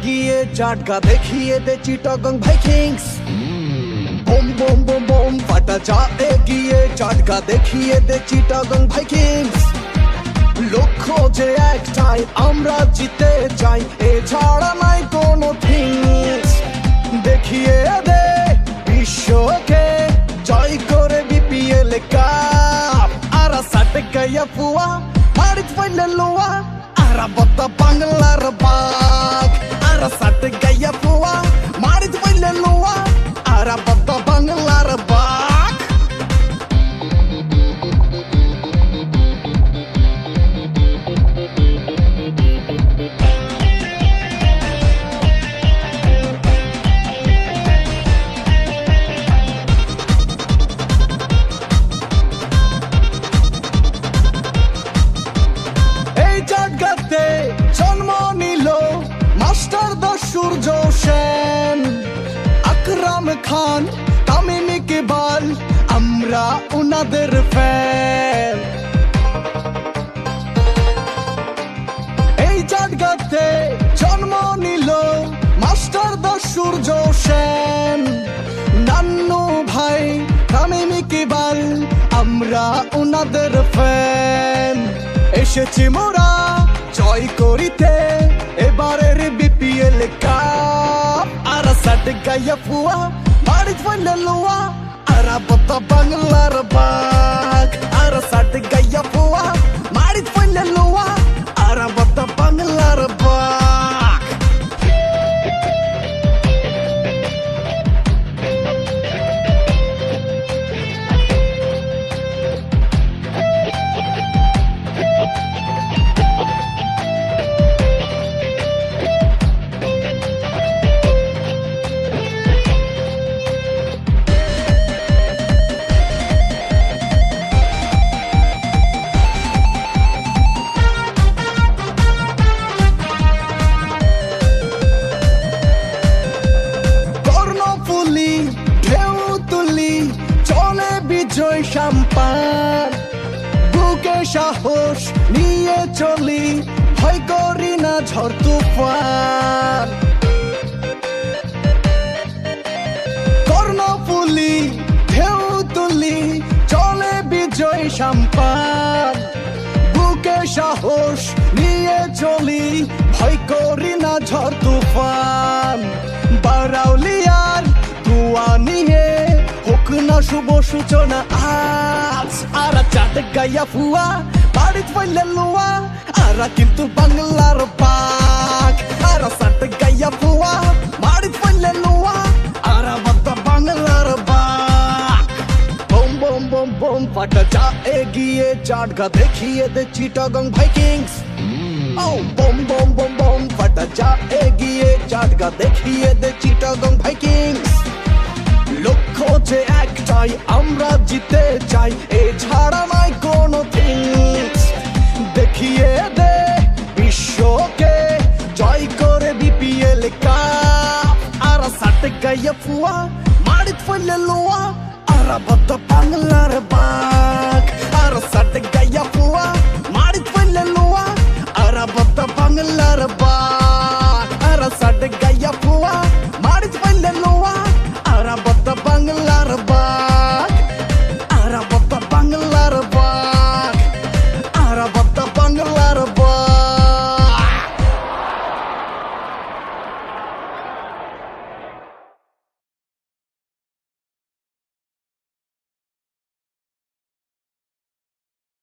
এগিয়ে জাটকা দেখিয়ে দে চিটাগং ভাইকিংস। বোম বোম বোম বোম ফাটা যা এগিয়ে জাটকা দেখিয়ে দে চিটাগং ভাইকিংস। লক্ষ্য যে একটাই, আমরা জিতে চাই, এছাড়া নাই কোনো থিংস। দেখিয়ে দে বিশ্বকে জয় করে বিপিএল কাপ। আরা সাটে গায়া ফুয়া মারিত ফাইলে লোয়া, আরা বত্তা বাংলার বাঘ। আরা সাটে গায়া ফুয়া মারিত ফাইলে লোয়া, আরা বত্তা বাংলার বাঘ। জাটগাতে জন্ম নিল মাস্টার দা সূর্য সেন, আকরাম খান, তামিম ইকবাল, আমরা উনাদের ফ্যান। এই জাটগাতে জন্ম নিল মাস্টার দা সূর্য সেন, নান্নু ভাই, তামিম ইকবাল, আমরা উনাদের ফ্যান। এসেছি মোরা জয় করিতে এবারের বিপিএল কাপ। আরা সাটে গায়া ফুয়া মারিত ফাইলে লোয়া, আরা বত্তা বাংলার বাঘ। আরা সাটে গায়া ফুয়া মারিত ফাইলে লোয়া, আরা বত্তা বাংলার বাঘ। বিজয় সাম্পান বুকে সাহস নিয়ে চলি, ভয় করি না ঝড় তুফান। কর্ণফুলি ঢেউ তুলি চলে বিজয় সাম্পান, বুকে সাহস নিয়ে চলি, ভয় করি না ঝড় তুফান। বারাউলিয়ার দুয়া নিয়ে হোক না শুভ সূচনা আজ। আরা চাটে গায়া ফুয়া বাড়িত ফাইলে লোয়া, আরা কিন্তু বাংলার বাঘ। আরা চাটে গায়া ফুয়া বাড়িত ফাইলে লোয়া, আরা বত্তা বাংলার বাঘ। বোম বোম বোম বোম ফাটা যা এগিয়ে জাটকা দেখিয়ে দে চিটাগং ভাইকিংস। ও বোম বোম বোম বোম ফাটা যা এগিয়ে জাটকা দেখিয়ে দে চিটাগং ভাইকিংস। লক্ষ্য যে একটাই, আমরা জিতে চাই, এছাড়া নাই কোনো থিংস। দেখিয়ে দে বিশ্বকে জয় করে বিপিএল কাপ। আরা সাটে গায়া ফুয়া মারিত ফাইলে লোয়া, আরা বত্তা বাংলার বাঘ।